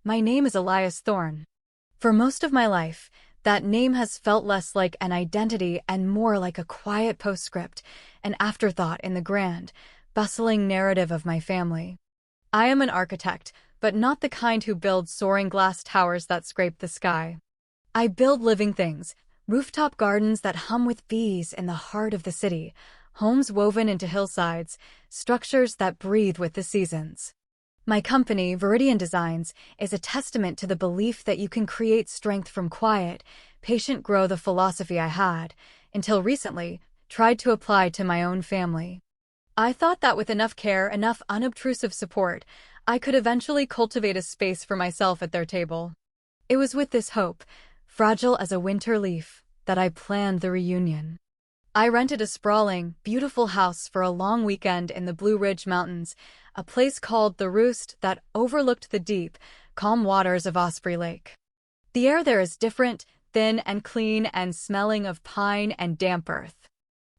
my name is Elias Thorne. For most of my life, that name has felt less like an identity and more like a quiet postscript, an afterthought in the grand, bustling narrative of my family. I am an architect, but not the kind who builds soaring glass towers that scrape the sky. I build living things, rooftop gardens that hum with bees in the heart of the city, homes woven into hillsides, structures that breathe with the seasons. My company, Viridian Designs, is a testament to the belief that you can create strength from quiet, patient growth, a philosophy I had, until recently, tried to apply to my own family. I thought that with enough care, enough unobtrusive support, I could eventually cultivate a space for myself at their table. It was with this hope, fragile as a winter leaf, that I planned the reunion. I rented a sprawling, beautiful house for a long weekend in the Blue Ridge Mountains, a place called The Roost that overlooked the deep, calm waters of Osprey Lake. The air there is different, thin and clean and smelling of pine and damp earth.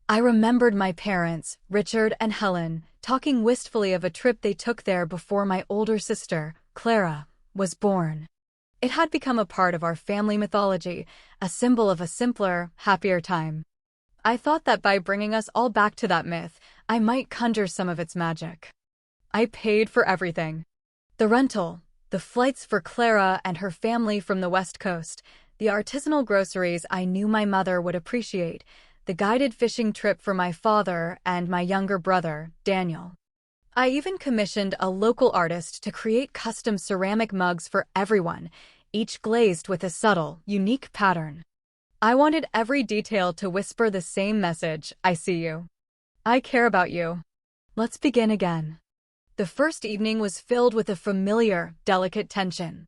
I remembered my parents, Richard and Helen, talking wistfully of a trip they took there before my older sister, Clara, was born. It had become a part of our family mythology, a symbol of a simpler, happier time. I thought that by bringing us all back to that myth, I might conjure some of its magic. I paid for everything. The rental, the flights for Clara and her family from the West Coast, the artisanal groceries I knew my mother would appreciate, the guided fishing trip for my father and my younger brother, Daniel. I even commissioned a local artist to create custom ceramic mugs for everyone, each glazed with a subtle, unique pattern. I wanted every detail to whisper the same message: I see you. I care about you. Let's begin again. The first evening was filled with a familiar, delicate tension.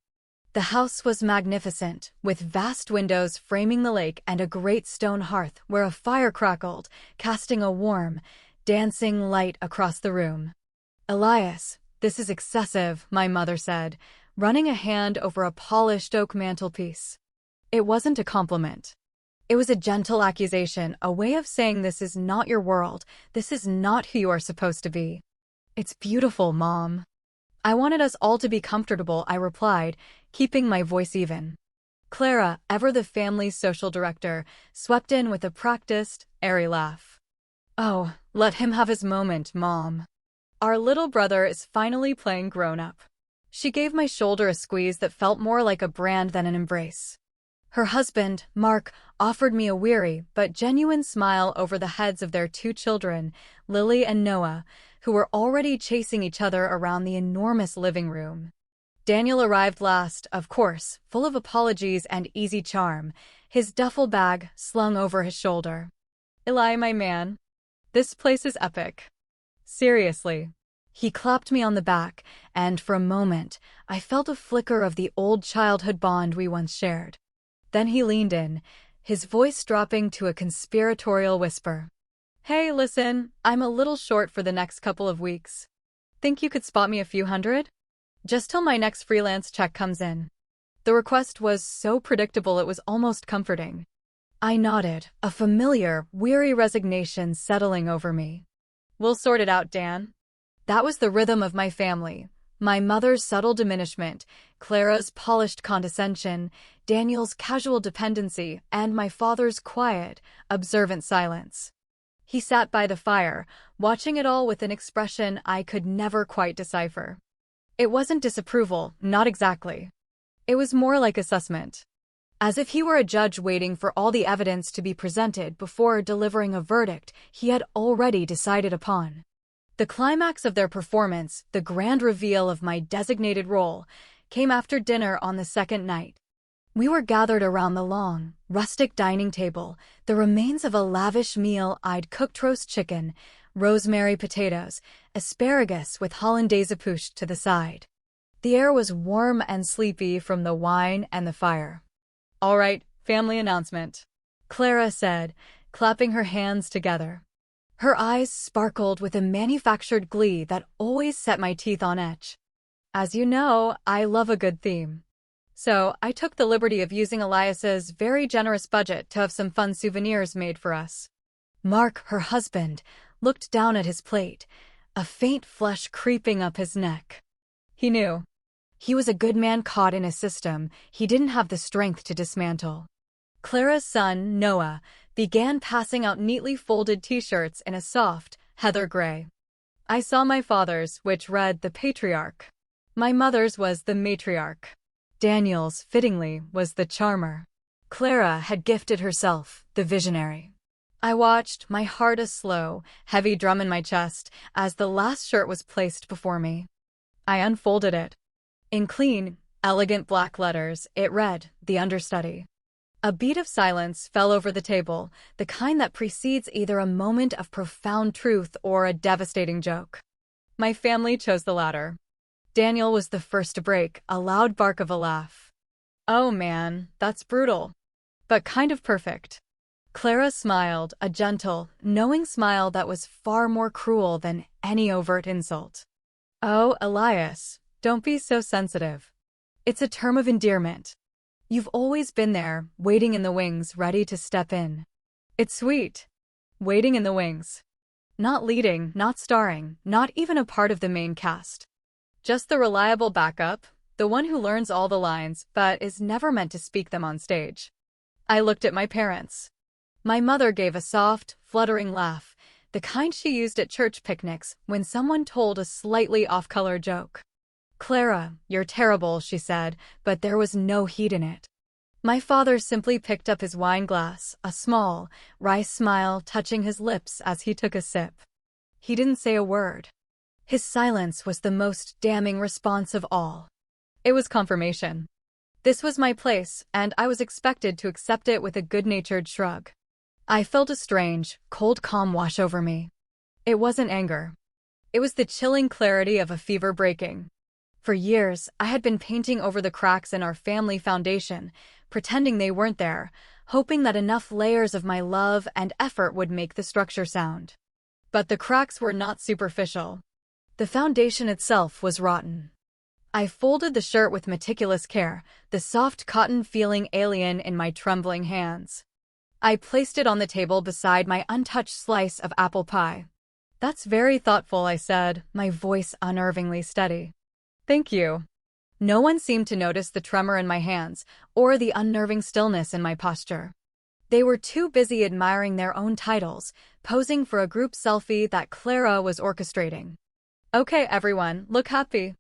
The house was magnificent, with vast windows framing the lake and a great stone hearth where a fire crackled, casting a warm, dancing light across the room. "Elias, this is excessive," my mother said, running a hand over a polished oak mantelpiece. It wasn't a compliment. It was a gentle accusation, a way of saying this is not your world, this is not who you are supposed to be. "It's beautiful, Mom." I wanted us all to be comfortable, I replied, keeping my voice even. Clara, ever the family's social director, swept in with a practiced, airy laugh. "Oh, let him have his moment, Mom. Our little brother is finally playing grown-up." She gave my shoulder a squeeze that felt more like a brand than an embrace. Her husband, Mark, offered me a weary but genuine smile over the heads of their two children, Lily and Noah, who were already chasing each other around the enormous living room. Daniel arrived last, of course, full of apologies and easy charm, his duffel bag slung over his shoulder. "Eli, my man, this place is epic. Seriously." He clapped me on the back, and for a moment, I felt a flicker of the old childhood bond we once shared. Then he leaned in, his voice dropping to a conspiratorial whisper. "Hey, listen, I'm a little short for the next couple of weeks. Think you could spot me a few hundred? Just till my next freelance check comes in." The request was so predictable it was almost comforting. I nodded, a familiar, weary resignation settling over me. "We'll sort it out, Dan." That was the rhythm of my family. My mother's subtle diminishment, Clara's polished condescension, Daniel's casual dependency, and my father's quiet, observant silence. He sat by the fire, watching it all with an expression I could never quite decipher. It wasn't disapproval, not exactly. It was more like assessment. As if he were a judge waiting for all the evidence to be presented before delivering a verdict he had already decided upon. The climax of their performance, the grand reveal of my designated role, came after dinner on the second night. We were gathered around the long, rustic dining table, the remains of a lavish meal. I'd cooked roast chicken, rosemary potatoes, asparagus with hollandaise poached to the side. The air was warm and sleepy from the wine and the fire. "All right, family announcement," Clara said, clapping her hands together. Her eyes sparkled with a manufactured glee that always set my teeth on edge. As you know, I love a good theme. So I took the liberty of using Elias's very generous budget to have some fun souvenirs made for us. Mark, her husband, looked down at his plate, a faint flush creeping up his neck. He knew. He was a good man caught in a system he didn't have the strength to dismantle. Clara's son, Noah, began passing out neatly folded t-shirts in a soft, heather gray. I saw my father's, which read the Patriarch. My mother's was the Matriarch. Daniel's, fittingly, was the Charmer. Clara had gifted herself, the Visionary. I watched, my heart a slow, heavy drum in my chest, as the last shirt was placed before me. I unfolded it. In clean, elegant black letters, it read, The Understudy. A beat of silence fell over the table, the kind that precedes either a moment of profound truth or a devastating joke. My family chose the latter. Daniel was the first to break, a loud bark of a laugh. Oh man, that's brutal. But kind of perfect. Clara smiled, a gentle, knowing smile that was far more cruel than any overt insult. Oh, Elias, don't be so sensitive. It's a term of endearment. You've always been there, waiting in the wings, ready to step in. It's sweet. Waiting in the wings. Not leading, not starring, not even a part of the main cast. Just the reliable backup, the one who learns all the lines but is never meant to speak them on stage. I looked at my parents. My mother gave a soft, fluttering laugh, the kind she used at church picnics when someone told a slightly off-color joke. Clara, you're terrible, she said, but there was no heat in it. My father simply picked up his wine glass, a small, wry smile touching his lips as he took a sip. He didn't say a word. His silence was the most damning response of all. It was confirmation. This was my place, and I was expected to accept it with a good-natured shrug. I felt a strange, cold calm wash over me. It wasn't anger. It was the chilling clarity of a fever breaking. For years, I had been painting over the cracks in our family foundation, pretending they weren't there, hoping that enough layers of my love and effort would make the structure sound. But the cracks were not superficial. The foundation itself was rotten. I folded the shirt with meticulous care, the soft cotton feeling alien in my trembling hands. I placed it on the table beside my untouched slice of apple pie. That's very thoughtful, I said, my voice unnervingly steady. Thank you. No one seemed to notice the tremor in my hands or the unnerving stillness in my posture. They were too busy admiring their own titles, posing for a group selfie that Clara was orchestrating. Okay, everyone, look happy.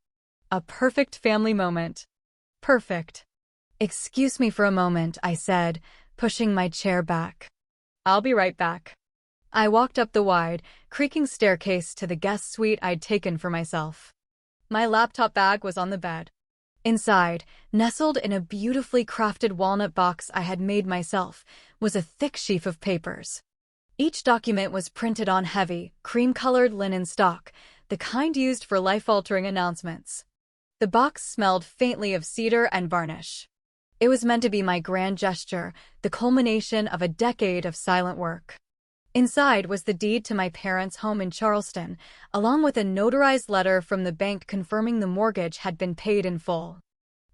A perfect family moment. Perfect. Excuse me for a moment, I said, pushing my chair back. I'll be right back. I walked up the wide, creaking staircase to the guest suite I'd taken for myself. My laptop bag was on the bed. Inside, nestled in a beautifully crafted walnut box I had made myself, was a thick sheaf of papers. Each document was printed on heavy, cream-colored linen stock, the kind used for life-altering announcements. The box smelled faintly of cedar and varnish. It was meant to be my grand gesture, the culmination of a decade of silent work. Inside was the deed to my parents' home in Charleston, along with a notarized letter from the bank confirming the mortgage had been paid in full.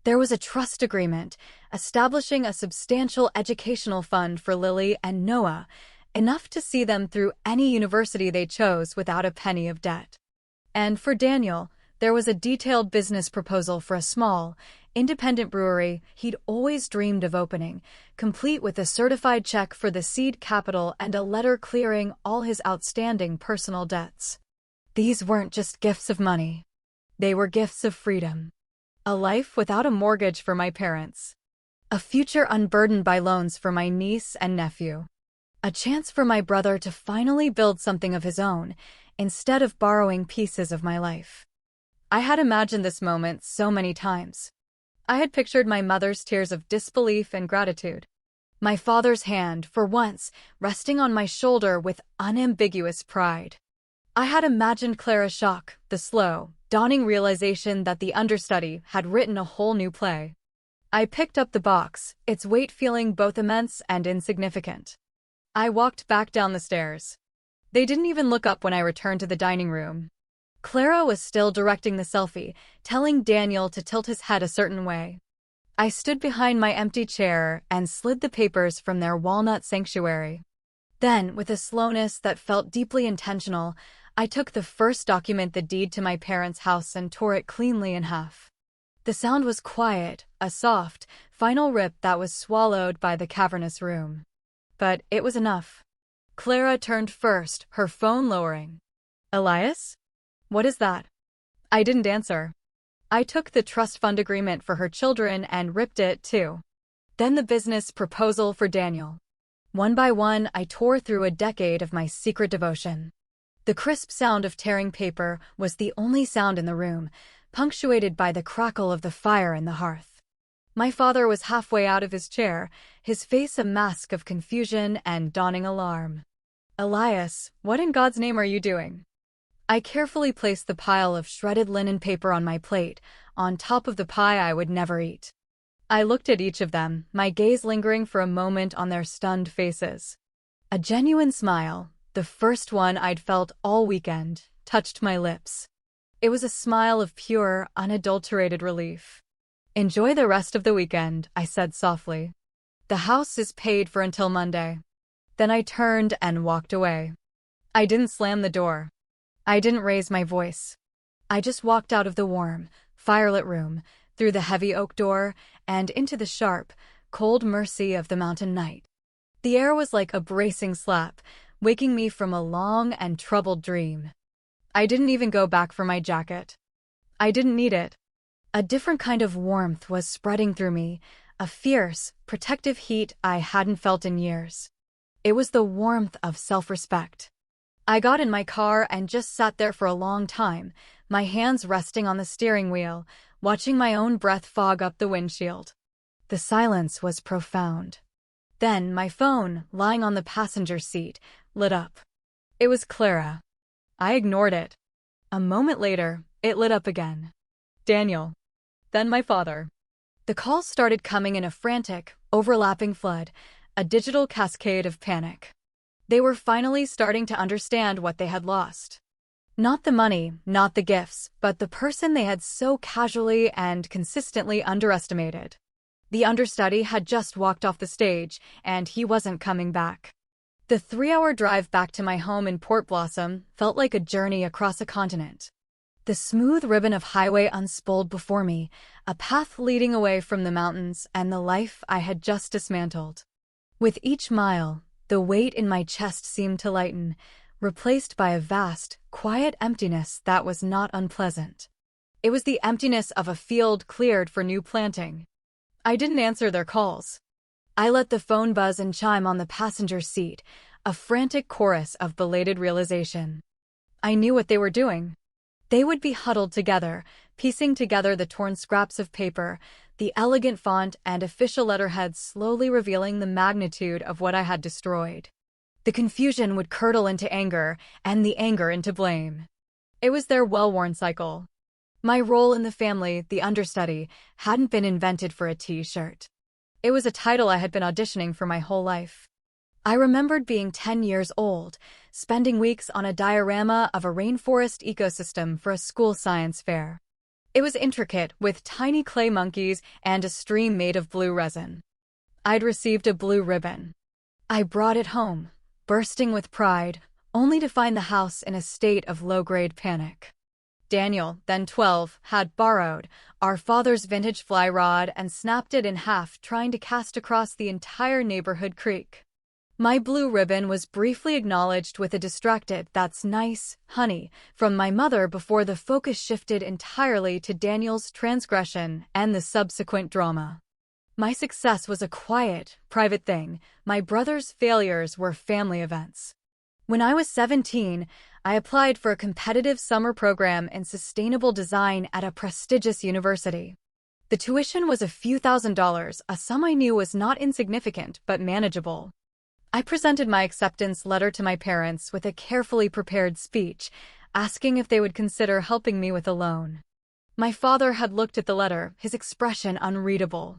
There was a trust agreement, establishing a substantial educational fund for Lily and Noah, enough to see them through any university they chose without a penny of debt. And for Daniel, there was a detailed business proposal for a small, independent brewery he'd always dreamed of opening, complete with a certified check for the seed capital and a letter clearing all his outstanding personal debts. These weren't just gifts of money. They were gifts of freedom. A life without a mortgage for my parents. A future unburdened by loans for my niece and nephew. A chance for my brother to finally build something of his own, instead of borrowing pieces of my life. I had imagined this moment so many times. I had pictured my mother's tears of disbelief and gratitude. My father's hand, for once, resting on my shoulder with unambiguous pride. I had imagined Clara's shock, the slow, dawning realization that the understudy had written a whole new play. I picked up the box, its weight feeling both immense and insignificant. I walked back down the stairs. They didn't even look up when I returned to the dining room. Clara was still directing the selfie, telling Daniel to tilt his head a certain way. I stood behind my empty chair and slid the papers from their walnut sanctuary. Then, with a slowness that felt deeply intentional, I took the first document, the deed to my parents' house, and tore it cleanly in half. The The sound was quiet, a soft, final rip that was swallowed by the cavernous room. But it was enough. Clara turned first, her phone lowering. Elias? What is that? I didn't answer. I took the trust fund agreement for her children and ripped it, too. Then the business proposal for Daniel. One by one, I tore through a decade of my secret devotion. The crisp sound of tearing paper was the only sound in the room, punctuated by the crackle of the fire in the hearth. My father was halfway out of his chair, his face a mask of confusion and dawning alarm. Elias, what in God's name are you doing? I carefully placed the pile of shredded linen paper on my plate, on top of the pie I would never eat. I looked at each of them, my gaze lingering for a moment on their stunned faces. A genuine smile, the first one I'd felt all weekend, touched my lips. It was a smile of pure, unadulterated relief. Enjoy the rest of the weekend, I said softly. The house is paid for until Monday. Then I turned and walked away. I didn't slam the door. I didn't raise my voice. I just walked out of the warm, firelit room, through the heavy oak door, and into the sharp, cold mercy of the mountain night. The air was like a bracing slap, waking me from a long and troubled dream. I didn't even go back for my jacket. I didn't need it. A different kind of warmth was spreading through me, a fierce, protective heat I hadn't felt in years. It was the warmth of self-respect. I got in my car and just sat there for a long time, my hands resting on the steering wheel, watching my own breath fog up the windshield. The silence was profound. Then my phone, lying on the passenger seat, lit up. It was Clara. I ignored it. A moment later, it lit up again. Daniel. Then my father. The calls started coming in a frantic, overlapping flood, a digital cascade of panic. They were finally starting to understand what they had lost. Not the money, not the gifts, but the person they had so casually and consistently underestimated. The understudy had just walked off the stage, and he wasn't coming back. The 3-hour drive back to my home in Port Blossom felt like a journey across a continent. The smooth ribbon of highway unspooled before me, a path leading away from the mountains and the life I had just dismantled. With each mile, the weight in my chest seemed to lighten, replaced by a vast, quiet emptiness that was not unpleasant. It was the emptiness of a field cleared for new planting. I didn't answer their calls. I let the phone buzz and chime on the passenger seat, a frantic chorus of belated realization. I knew what they were doing. They would be huddled together, piecing together the torn scraps of paper, the elegant font and official letterhead slowly revealing the magnitude of what I had destroyed. The confusion would curdle into anger, and the anger into blame. It was their well-worn cycle. My role in the family, the understudy, hadn't been invented for a T-shirt. It was a title I had been auditioning for my whole life. I remembered being 10 years old, spending weeks on a diorama of a rainforest ecosystem for a school science fair. It was intricate, with tiny clay monkeys and a stream made of blue resin. I'd received a blue ribbon. I brought it home, bursting with pride, only to find the house in a state of low-grade panic. Daniel, then 12, had borrowed our father's vintage fly rod and snapped it in half, trying to cast across the entire neighborhood creek. My blue ribbon was briefly acknowledged with a distracted "That's nice, honey," from my mother before the focus shifted entirely to Daniel's transgression and the subsequent drama. My success was a quiet, private thing. My brother's failures were family events. When I was 17, I applied for a competitive summer program in sustainable design at a prestigious university. The tuition was a few $1,000s, a sum I knew was not insignificant but manageable. I presented my acceptance letter to my parents with a carefully prepared speech, asking if they would consider helping me with a loan. My father had looked at the letter, his expression unreadable.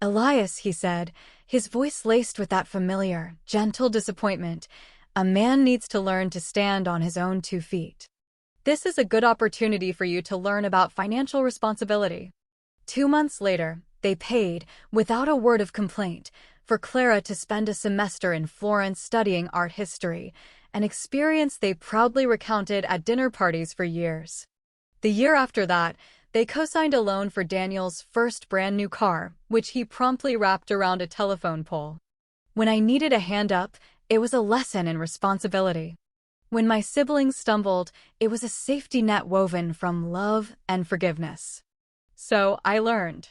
"Elias," he said, his voice laced with that familiar, gentle disappointment, "a man needs to learn to stand on his own 2 feet. This is a good opportunity for you to learn about financial responsibility." 2 months later, they paid, without a word of complaint, for Clara to spend a semester in Florence studying art history, an experience they proudly recounted at dinner parties for years. The year after that, They co-signed a loan for Daniel's first brand new car, which he promptly wrapped around a telephone pole. When I needed a hand up, it was a lesson in responsibility. When my siblings stumbled, it was a safety net woven from love and forgiveness. So I learned.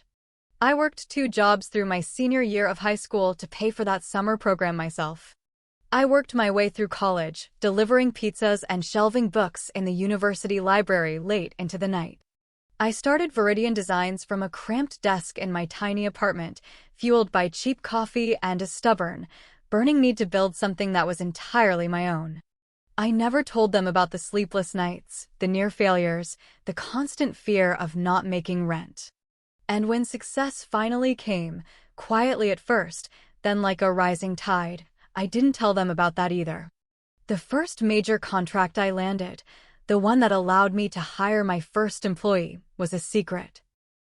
I worked 2 jobs through my senior year of high school to pay for that summer program myself. I worked my way through college, delivering pizzas and shelving books in the university library late into the night. I started Viridian Designs from a cramped desk in my tiny apartment, fueled by cheap coffee and a stubborn, burning need to build something that was entirely my own. I never told them about the sleepless nights, the near failures, the constant fear of not making rent. And when success finally came, quietly at first, then like a rising tide, I didn't tell them about that either. The first major contract I landed, the one that allowed me to hire my first employee, was a secret.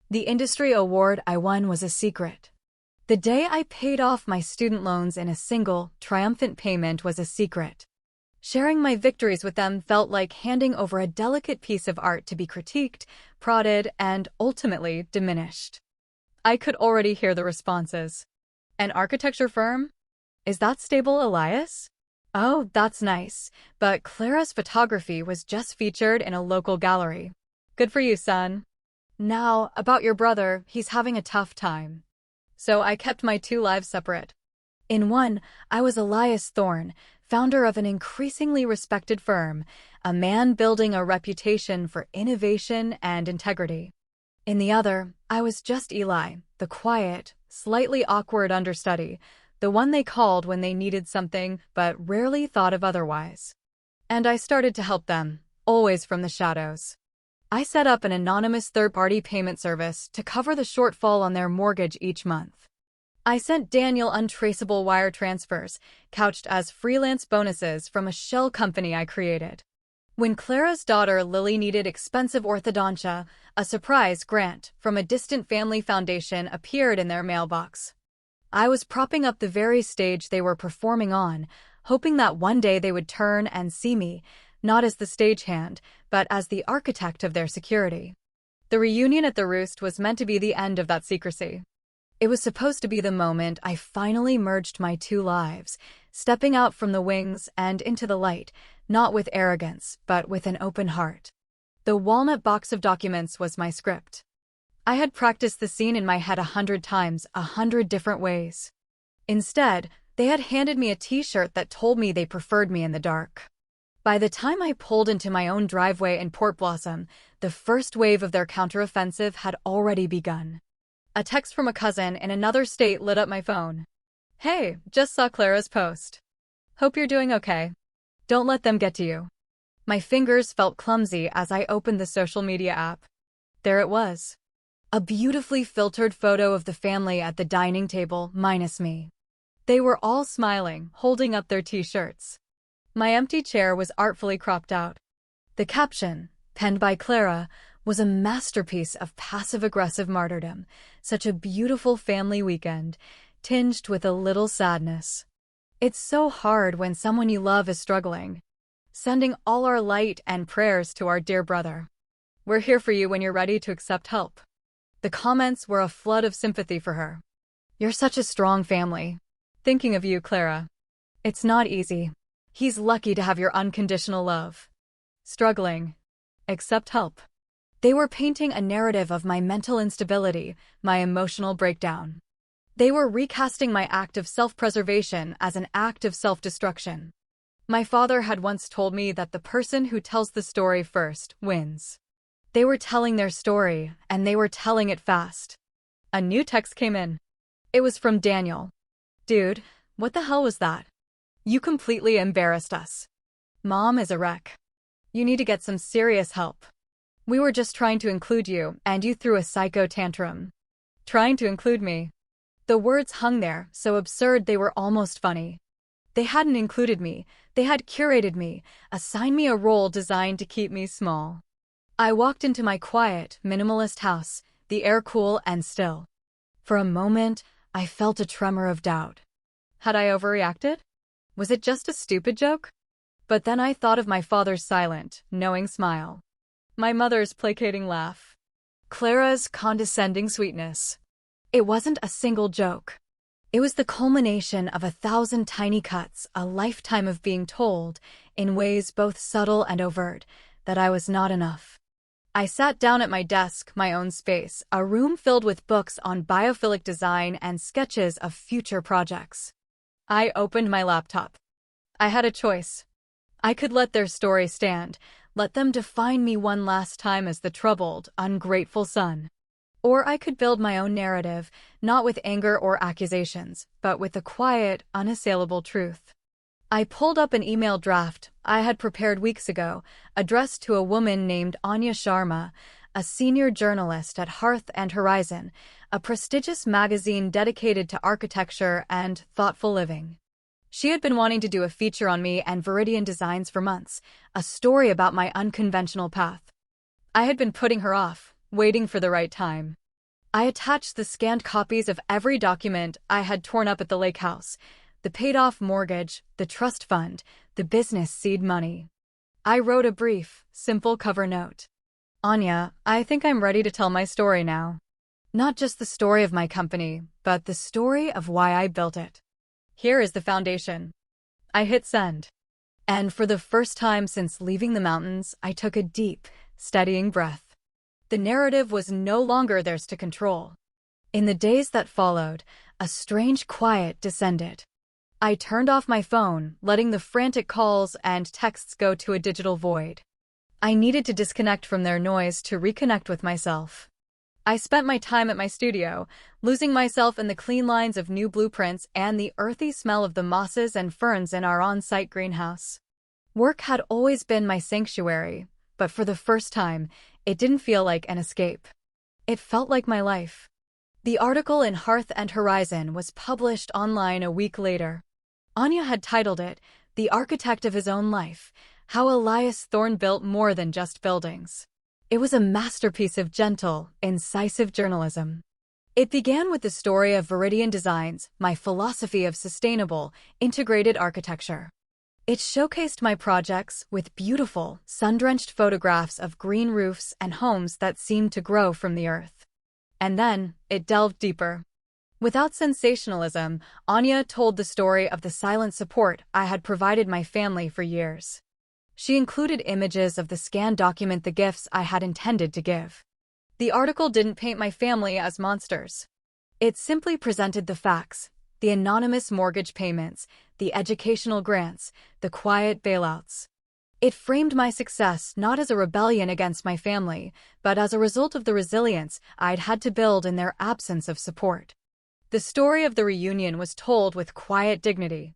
The industry award I won was a secret. The day I paid off my student loans in a single, triumphant payment was a secret. Sharing my victories with them felt like handing over a delicate piece of art to be critiqued, prodded, and ultimately diminished. I could already hear the responses. An architecture firm? Is that stable, Elias? Oh, that's nice, but Clara's photography was just featured in a local gallery. Good for you, son. Now, about your brother, he's having a tough time. So I kept my 2 lives separate. In one, I was Elias Thorne, founder of an increasingly respected firm, a man building a reputation for innovation and integrity. In the other, I was just Eli, the quiet, slightly awkward understudy, the one they called when they needed something but rarely thought of otherwise. And I started to help them, always from the shadows. I set up an anonymous third-party payment service to cover the shortfall on their mortgage each month. I sent Daniel untraceable wire transfers, couched as freelance bonuses from a shell company I created. When Clara's daughter Lily needed expensive orthodontia, a surprise grant from a distant family foundation appeared in their mailbox. I was propping up the very stage they were performing on, hoping that one day they would turn and see me, not as the stagehand, but as the architect of their security. The reunion at the Roost was meant to be the end of that secrecy. It was supposed to be the moment I finally merged my 2 lives, stepping out from the wings and into the light, not with arrogance, but with an open heart. The walnut box of documents was my script. I had practiced the scene in my head 100 times, 100 different ways. Instead, they had handed me a t-shirt that told me they preferred me in the dark. By the time I pulled into my own driveway in Port Blossom, the first wave of their counteroffensive had already begun. A text from a cousin in another state lit up my phone. Hey, just saw Clara's post. Hope you're doing okay. Don't let them get to you. My fingers felt clumsy as I opened the social media app. There it was. A beautifully filtered photo of the family at the dining table, minus me. They were all smiling, holding up their t-shirts. My empty chair was artfully cropped out. The caption, penned by Clara, was a masterpiece of passive-aggressive martyrdom, such a beautiful family weekend, tinged with a little sadness. It's so hard when someone you love is struggling. Sending all our light and prayers to our dear brother. We're here for you when you're ready to accept help. The comments were a flood of sympathy for her. You're such a strong family. Thinking of you, Clara. It's not easy. He's lucky to have your unconditional love. Struggling. Accept help. They were painting a narrative of my mental instability, my emotional breakdown. They were recasting my act of self-preservation as an act of self-destruction. My father had once told me that the person who tells the story first wins. They were telling their story, and they were telling it fast. A new text came in. It was from Daniel. Dude, what the hell was that? You completely embarrassed us. Mom is a wreck. You need to get some serious help. We were just trying to include you, and you threw a psycho tantrum. Trying to include me. The words hung there, so absurd they were almost funny. They hadn't included me, they had curated me, assigned me a role designed to keep me small. I walked into my quiet, minimalist house, the air cool and still. For a moment, I felt a tremor of doubt. Had I overreacted? Was it just a stupid joke? But then I thought of my father's silent, knowing smile. My mother's placating laugh. Clara's condescending sweetness. It wasn't a single joke. It was the culmination of 1,000 tiny cuts, a lifetime of being told, in ways both subtle and overt, that I was not enough. I sat down at my desk, my own space, a room filled with books on biophilic design and sketches of future projects. I opened my laptop. I had a choice. I could let their story stand, let them define me one last time as the troubled, ungrateful son. Or I could build my own narrative, not with anger or accusations, but with the quiet, unassailable truth. I pulled up an email draft I had prepared weeks ago, addressed to a woman named Anya Sharma, a senior journalist at Hearth and Horizon, a prestigious magazine dedicated to architecture and thoughtful living. She had been wanting to do a feature on me and Viridian Designs for months, a story about my unconventional path. I had been putting her off, waiting for the right time. I attached the scanned copies of every document I had torn up at the lake house, the paid-off mortgage, the trust fund, the business seed money. I wrote a brief, simple cover note. Anya, I think I'm ready to tell my story now. Not just the story of my company, but the story of why I built it. Here is the foundation. I hit send. And for the first time since leaving the mountains, I took a deep, steadying breath. The narrative was no longer theirs to control. In the days that followed, a strange quiet descended. I turned off my phone, letting the frantic calls and texts go to a digital void. I needed to disconnect from their noise to reconnect with myself. I spent my time at my studio, losing myself in the clean lines of new blueprints and the earthy smell of the mosses and ferns in our on-site greenhouse. Work had always been my sanctuary, but for the first time, it didn't feel like an escape. It felt like my life. The article in Hearth and Horizon was published online a week later. Anya had titled it, "The Architect of His Own Life: How Elias Thorne Built More Than Just Buildings." It was a masterpiece of gentle, incisive journalism. It began with the story of Viridian Designs, my philosophy of sustainable, integrated architecture. It showcased my projects with beautiful, sun-drenched photographs of green roofs and homes that seemed to grow from the earth. And then, it delved deeper. Without sensationalism, Anya told the story of the silent support I had provided my family for years. She included images of the scanned document, the gifts I had intended to give. The article didn't paint my family as monsters. It simply presented the facts, the anonymous mortgage payments, the educational grants, the quiet bailouts. It framed my success not as a rebellion against my family, but as a result of the resilience I'd had to build in their absence of support. The story of the reunion was told with quiet dignity.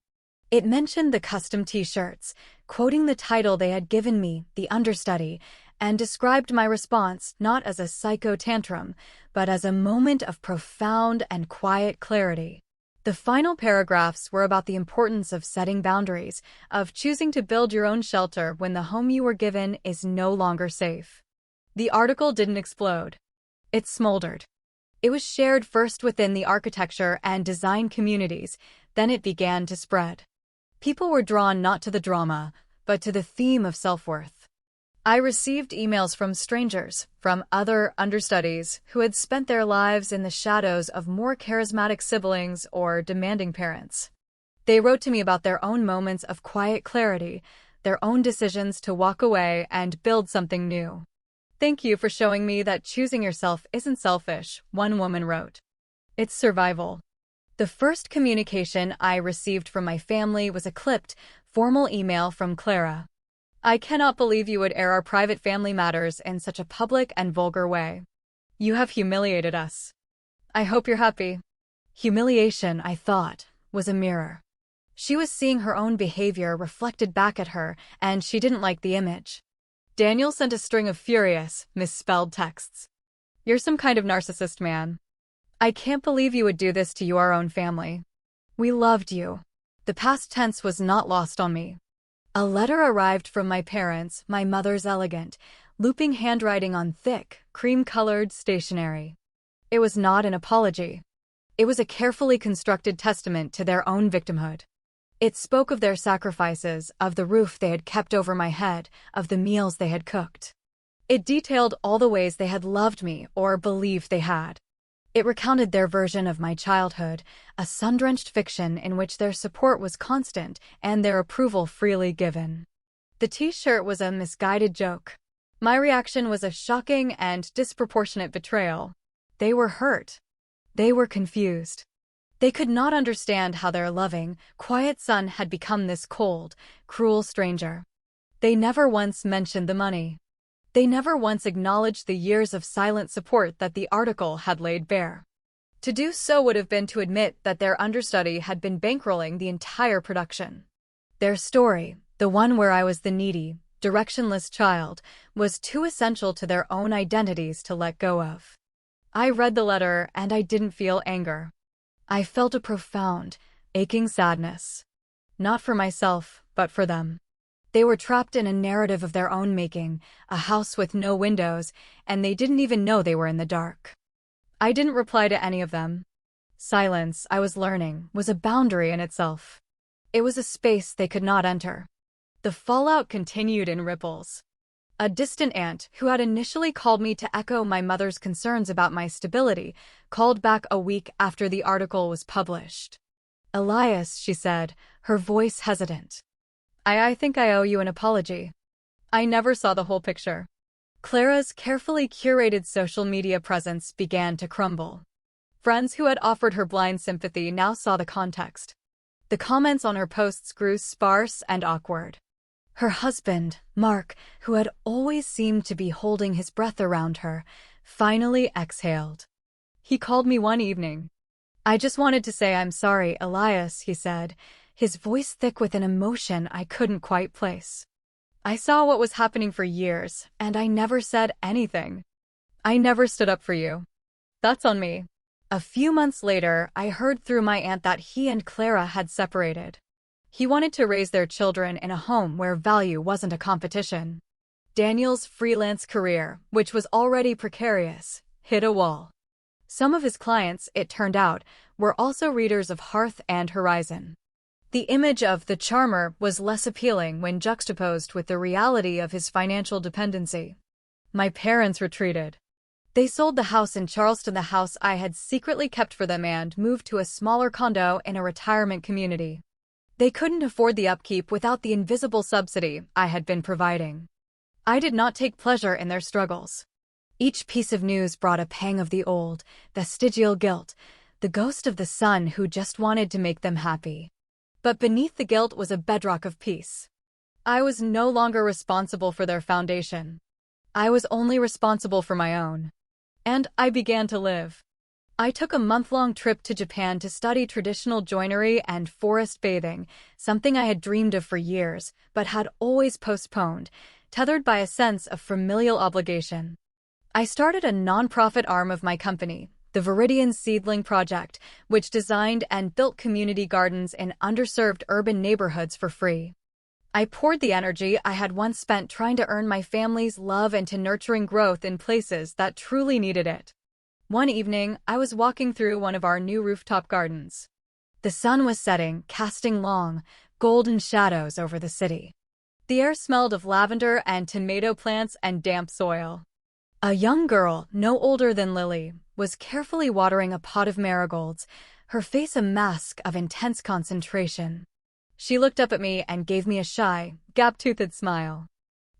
It mentioned the custom t-shirts, quoting the title they had given me, The Understudy, and described my response not as a psycho tantrum, but as a moment of profound and quiet clarity. The final paragraphs were about the importance of setting boundaries, of choosing to build your own shelter when the home you were given is no longer safe. The article didn't explode. It smoldered. It was shared first within the architecture and design communities, then it began to spread. People were drawn not to the drama, but to the theme of self-worth. I received emails from strangers, from other understudies who had spent their lives in the shadows of more charismatic siblings or demanding parents. They wrote to me about their own moments of quiet clarity, their own decisions to walk away and build something new. "Thank you for showing me that choosing yourself isn't selfish," one woman wrote. "It's survival." The first communication I received from my family was a clipped, formal email from Clara. "I cannot believe you would air our private family matters in such a public and vulgar way. You have humiliated us. I hope you're happy." Humiliation, I thought, was a mirror. She was seeing her own behavior reflected back at her, and she didn't like the image. Daniel sent a string of furious, misspelled texts. "You're some kind of narcissist, man. I can't believe you would do this to your own family. We loved you." The past tense was not lost on me. A letter arrived from my parents, my mother's elegant, looping handwriting on thick, cream-colored stationery. It was not an apology. It was a carefully constructed testament to their own victimhood. It spoke of their sacrifices, of the roof they had kept over my head, of the meals they had cooked. It detailed all the ways they had loved me or believed they had. It recounted their version of my childhood, a sun-drenched fiction in which their support was constant and their approval freely given. The T-shirt was a misguided joke. My reaction was a shocking and disproportionate betrayal. They were hurt. They were confused. They could not understand how their loving, quiet son had become this cold, cruel stranger. They never once mentioned the money. They never once acknowledged the years of silent support that the article had laid bare. To do so would have been to admit that their understudy had been bankrolling the entire production. Their story, the one where I was the needy, directionless child, was too essential to their own identities to let go of. I read the letter and I didn't feel anger. I felt a profound, aching sadness. Not for myself, but for them. They were trapped in a narrative of their own making, a house with no windows, and they didn't even know they were in the dark. I didn't reply to any of them. Silence, I was learning, was a boundary in itself. It was a space they could not enter. The fallout continued in ripples. A distant aunt, who had initially called me to echo my mother's concerns about my stability, called back a week after the article was published. "Elias," she said, her voice hesitant. I think I owe you an apology. I never saw the whole picture." Clara's carefully curated social media presence began to crumble. Friends who had offered her blind sympathy now saw the context. The comments on her posts grew sparse and awkward. Her husband, Mark, who had always seemed to be holding his breath around her, finally exhaled. He called me one evening. "I just wanted to say I'm sorry, Elias," he said, his voice thick with an emotion I couldn't quite place. "I saw what was happening for years, and I never said anything. I never stood up for you. That's on me." A few months later, I heard through my aunt that he and Clara had separated. He wanted to raise their children in a home where value wasn't a competition. Daniel's freelance career, which was already precarious, hit a wall. Some of his clients, it turned out, were also readers of Hearth and Horizon. The image of the charmer was less appealing when juxtaposed with the reality of his financial dependency. My parents retreated. They sold the house in Charleston, the house I had secretly kept for them, and moved to a smaller condo in a retirement community. They couldn't afford the upkeep without the invisible subsidy I had been providing. I did not take pleasure in their struggles. Each piece of news brought a pang of the old, vestigial guilt, the ghost of the son who just wanted to make them happy. But beneath the guilt was a bedrock of peace. I was no longer responsible for their foundation. I was only responsible for my own. And I began to live. I took a month-long trip to Japan to study traditional joinery and forest bathing, something I had dreamed of for years, but had always postponed, tethered by a sense of familial obligation. I started a non-profit arm of my company, the Viridian Seedling Project, which designed and built community gardens in underserved urban neighborhoods for free. I poured the energy I had once spent trying to earn my family's love into nurturing growth in places that truly needed it. One evening, I was walking through one of our new rooftop gardens. The sun was setting, casting long, golden shadows over the city. The air smelled of lavender and tomato plants and damp soil. A young girl, no older than Lily, was carefully watering a pot of marigolds, her face a mask of intense concentration. She looked up at me and gave me a shy, gap-toothed smile.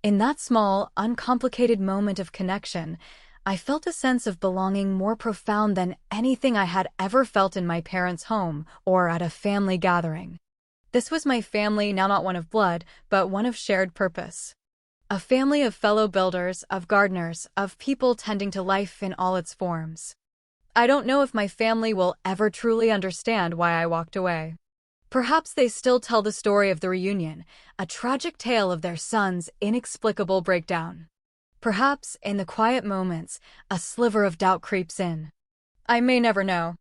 In that small, uncomplicated moment of connection, I felt a sense of belonging more profound than anything I had ever felt in my parents' home or at a family gathering. This was my family, now not one of blood, but one of shared purpose. A family of fellow builders, of gardeners, of people tending to life in all its forms. I don't know if my family will ever truly understand why I walked away. Perhaps they still tell the story of the reunion, a tragic tale of their son's inexplicable breakdown. Perhaps, in the quiet moments, a sliver of doubt creeps in. I may never know.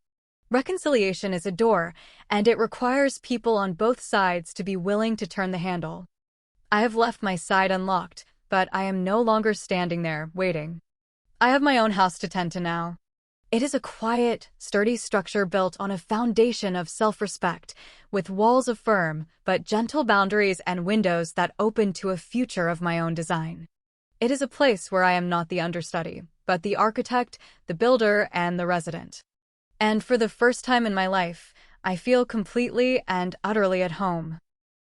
Reconciliation is a door, and it requires people on both sides to be willing to turn the handle. I have left my side unlocked, but I am no longer standing there, waiting. I have my own house to tend to now. It is a quiet, sturdy structure built on a foundation of self-respect, with walls of firm but gentle boundaries and windows that open to a future of my own design. It is a place where I am not the understudy, but the architect, the builder, and the resident. And for the first time in my life, I feel completely and utterly at home.